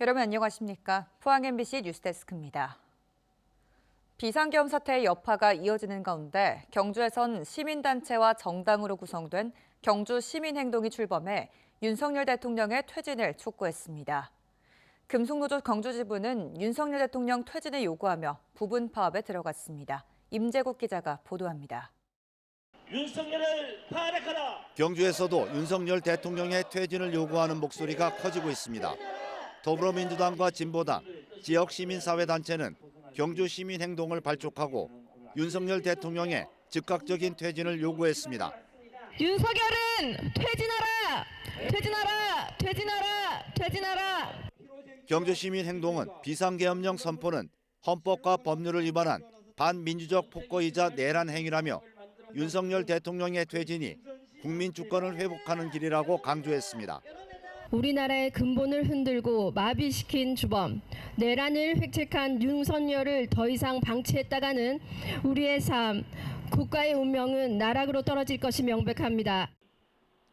여러분 안녕하십니까? 포항 MBC 뉴스데스크입니다. 비상계엄 사태의 여파가 이어지는 가운데 경주에선 시민단체와 정당으로 구성된 경주 시민행동이 출범해 윤석열 대통령의 퇴진을 촉구했습니다. 금속노조 경주지부는 윤석열 대통령 퇴진을 요구하며 부분 파업에 들어갔습니다. 임재국 기자가 보도합니다. 윤석열을 탄핵하라. 경주에서도 윤석열 대통령의 퇴진을 요구하는 목소리가 커지고 있습니다. 더불어민주당과 진보당, 지역 시민사회단체는 경주 시민행동을 발족하고 윤석열 대통령의 즉각적인 퇴진을 요구했습니다. 윤석열은 퇴진하라! 퇴진하라! 퇴진하라! 퇴진하라! 경주 시민행동은 비상계엄령 선포는 헌법과 법률을 위반한 반민주적 폭거이자 내란 행위라며 윤석열 대통령의 퇴진이 국민 주권을 회복하는 길이라고 강조했습니다. 우리나라의 근본을 흔들고 마비시킨 주범, 내란을 획책한 윤석열을 더 이상 방치했다가는 우리의 삶, 국가의 운명은 나락으로 떨어질 것이 명백합니다.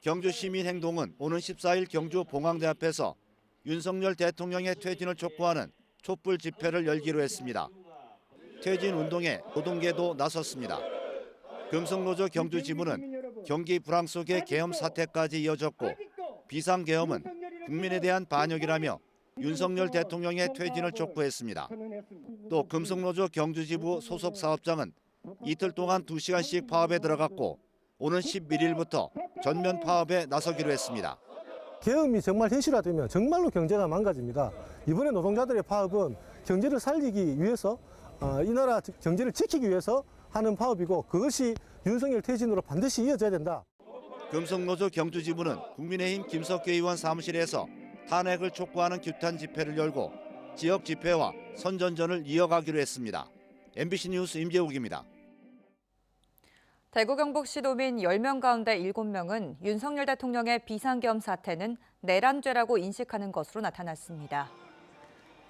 경주 시민행동은 오는 14일 경주 봉황대 앞에서 윤석열 대통령의 퇴진을 촉구하는 촛불 집회를 열기로 했습니다. 퇴진 운동에 노동계도 나섰습니다. 금속노조 경주지부는 경기 불황 속의 계엄 사태까지 이어졌고 비상계엄은 국민에 대한 반역이라며 윤석열 대통령의 퇴진을 촉구했습니다. 또 금속노조 경주지부 소속 사업장은 이틀 동안 2시간씩 파업에 들어갔고 오는 11일부터 전면 파업에 나서기로 했습니다. 계엄이 정말 현실화되면 정말로 경제가 망가집니다. 이번에 노동자들의 파업은 경제를 살리기 위해서 이 나라 경제를 지키기 위해서 하는 파업이고 그것이 윤석열 퇴진으로 반드시 이어져야 된다. 금속노조 경주지부는 국민의힘 김석규 의원 사무실에서 탄핵을 촉구하는 규탄 집회를 열고 지역 집회와 선전전을 이어가기로 했습니다. MBC 뉴스 임재욱입니다. 대구 경북 시도민 10명 가운데 7명은 윤석열 대통령의 비상계엄 사태는 내란죄라고 인식하는 것으로 나타났습니다.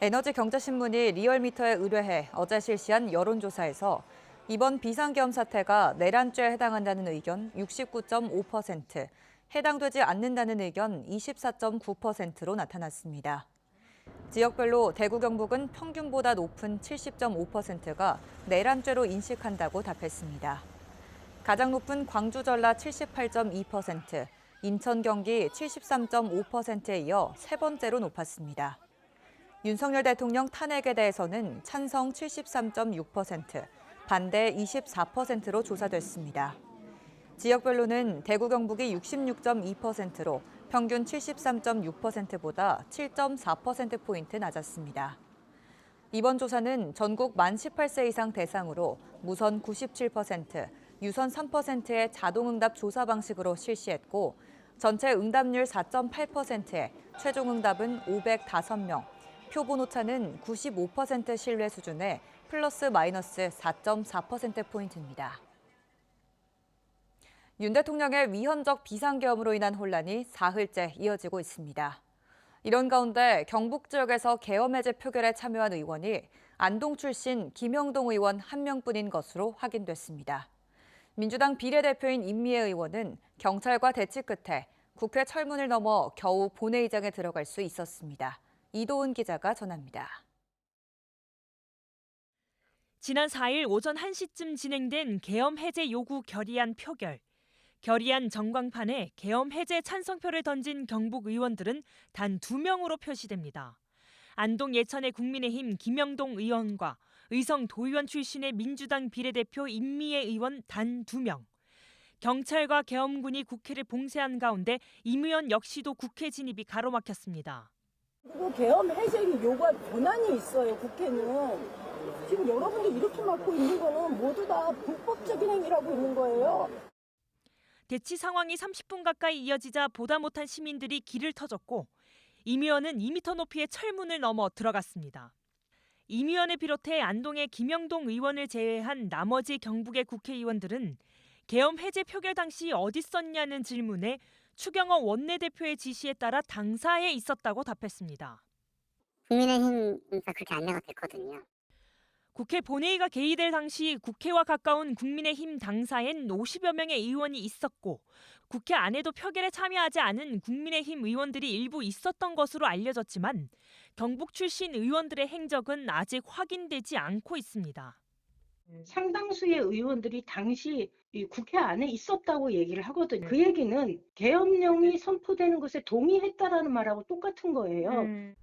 에너지경제신문이 리얼미터에 의뢰해 어제 실시한 여론조사에서 이번 비상계엄 사태가 내란죄에 해당한다는 의견 69.5%, 해당되지 않는다는 의견 24.9%로 나타났습니다. 지역별로 대구 경북은 평균보다 높은 70.5%가 내란죄로 인식한다고 답했습니다. 가장 높은 광주 전라 78.2%, 인천 경기 73.5%에 이어 세 번째로 높았습니다. 윤석열 대통령 탄핵에 대해서는 찬성 73.6%, 반대 24%로 조사됐습니다. 지역별로는 대구 경북이 66.2%로 평균 73.6%보다 7.4%포인트 낮았습니다. 이번 조사는 전국 만 18세 이상 대상으로 무선 97%, 유선 3%의 자동응답 조사 방식으로 실시했고 전체 응답률 4.8%에 최종 응답은 505명, 표본 오차는 95% 신뢰 수준에 플러스 마이너스 4.4%포인트입니다. 윤 대통령의 위헌적 비상계엄으로 인한 혼란이 사흘째 이어지고 있습니다. 이런 가운데 경북 지역에서 계엄 해제 표결에 참여한 의원이 안동 출신 김영동 의원 1명뿐인 것으로 확인됐습니다. 민주당 비례대표인 임미애 의원은 경찰과 대치 끝에 국회 철문을 넘어 겨우 본회의장에 들어갈 수 있었습니다. 이도은 기자가 전합니다. 지난 4일 오전 1시쯤 진행된 계엄 해제 요구 결의안 표결. 결의안 전광판에 계엄 해제 찬성표를 던진 경북 의원들은 단 2명으로 표시됩니다. 안동 예천의 국민의힘 김영동 의원과 의성 도의원 출신의 민주당 비례대표 임미애 의원 단 2명. 경찰과 계엄군이 국회를 봉쇄한 가운데 임 의원 역시도 국회 진입이 가로막혔습니다. 그리고 계엄 해제를 요구할 권한이 있어요, 국회는. 지금 여러분들 이렇게 막고 있는 거는 모두 다 불법적인 행위라고 있는 거예요. 대치 상황이 30분 가까이 이어지자 보다 못한 시민들이 길을 터졌고 임 의원은 2m 높이의 철문을 넘어 들어갔습니다. 임 의원을 비롯해 안동의 김영동 의원을 제외한 나머지 경북의 국회의원들은 계엄 해제 표결 당시 어디 있었냐는 질문에 추경호 원내대표의 지시에 따라 당사에 있었다고 답했습니다. 국민의힘이니까 그렇게 안내가 됐거든요. 국회 본회의가 개의될 당시 국회와 가까운 국민의힘 당사엔 50여 명의 의원이 있었고 국회 안에도 표결에 참여하지 않은 국민의힘 의원들이 일부 있었던 것으로 알려졌지만 경북 출신 의원들의 행적은 아직 확인되지 않고 있습니다. 상당수의 의원들이 당시 이 국회 안에 있었다고 얘기를 하거든요. 그 얘기는 계엄령이 선포되는 것에 동의했다라는 말하고 똑같은 거예요.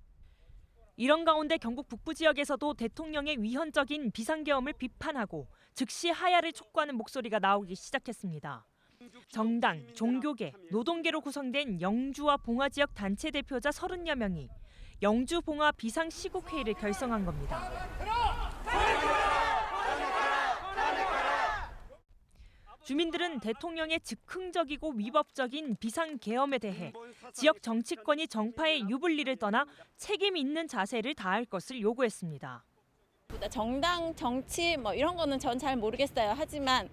이런 가운데 경북 북부 지역에서도 대통령의 위헌적인 비상계엄을 비판하고 즉시 하야를 촉구하는 목소리가 나오기 시작했습니다. 정당, 종교계, 노동계로 구성된 영주와 봉화 지역 단체 대표자 30여 명이 영주 봉화 비상시국회의를 결성한 겁니다. 주민들은 대통령의 즉흥적이고 위법적인 비상계엄에 대해 지역 정치권이 정파의 유불리를 떠나 책임 있는 자세를 다할 것을 요구했습니다. 정당, 정치 이런 거는 전 잘 모르겠어요. 하지만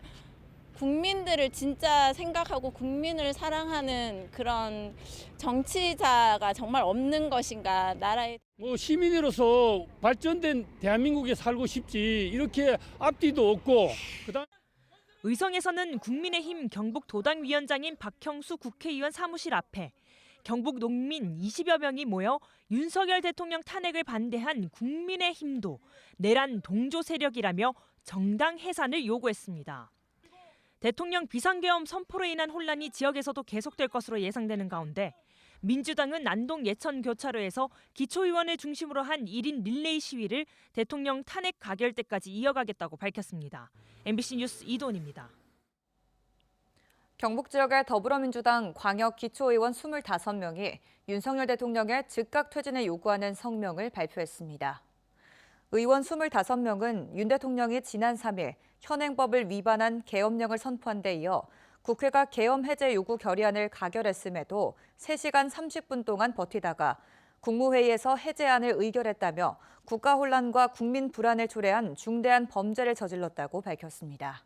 국민들을 진짜 생각하고 국민을 사랑하는 그런 정치자가 정말 없는 것인가. 나라의 시민으로서 발전된 대한민국에 살고 싶지 이렇게 앞뒤도 없고 그다음 의성에서는 국민의힘 경북도당위원장인 박형수 국회의원 사무실 앞에 경북 농민 20여 명이 모여 윤석열 대통령 탄핵을 반대한 국민의힘도 내란 동조 세력이라며 정당 해산을 요구했습니다. 대통령 비상계엄 선포로 인한 혼란이 지역에서도 계속될 것으로 예상되는 가운데 민주당은 안동 예천교차로에서 기초의원을 중심으로 한 1인 릴레이 시위를 대통령 탄핵 가결 때까지 이어가겠다고 밝혔습니다. MBC 뉴스 이도은입니다. 경북 지역의 더불어민주당 광역 기초의원 25명이 윤석열 대통령의 즉각 퇴진을 요구하는 성명을 발표했습니다. 의원 25명은 윤 대통령이 지난 3일 현행법을 위반한 계엄령을 선포한 데 이어 국회가 계엄 해제 요구 결의안을 가결했음에도 3시간 30분 동안 버티다가 국무회의에서 해제안을 의결했다며 국가 혼란과 국민 불안을 초래한 중대한 범죄를 저질렀다고 밝혔습니다.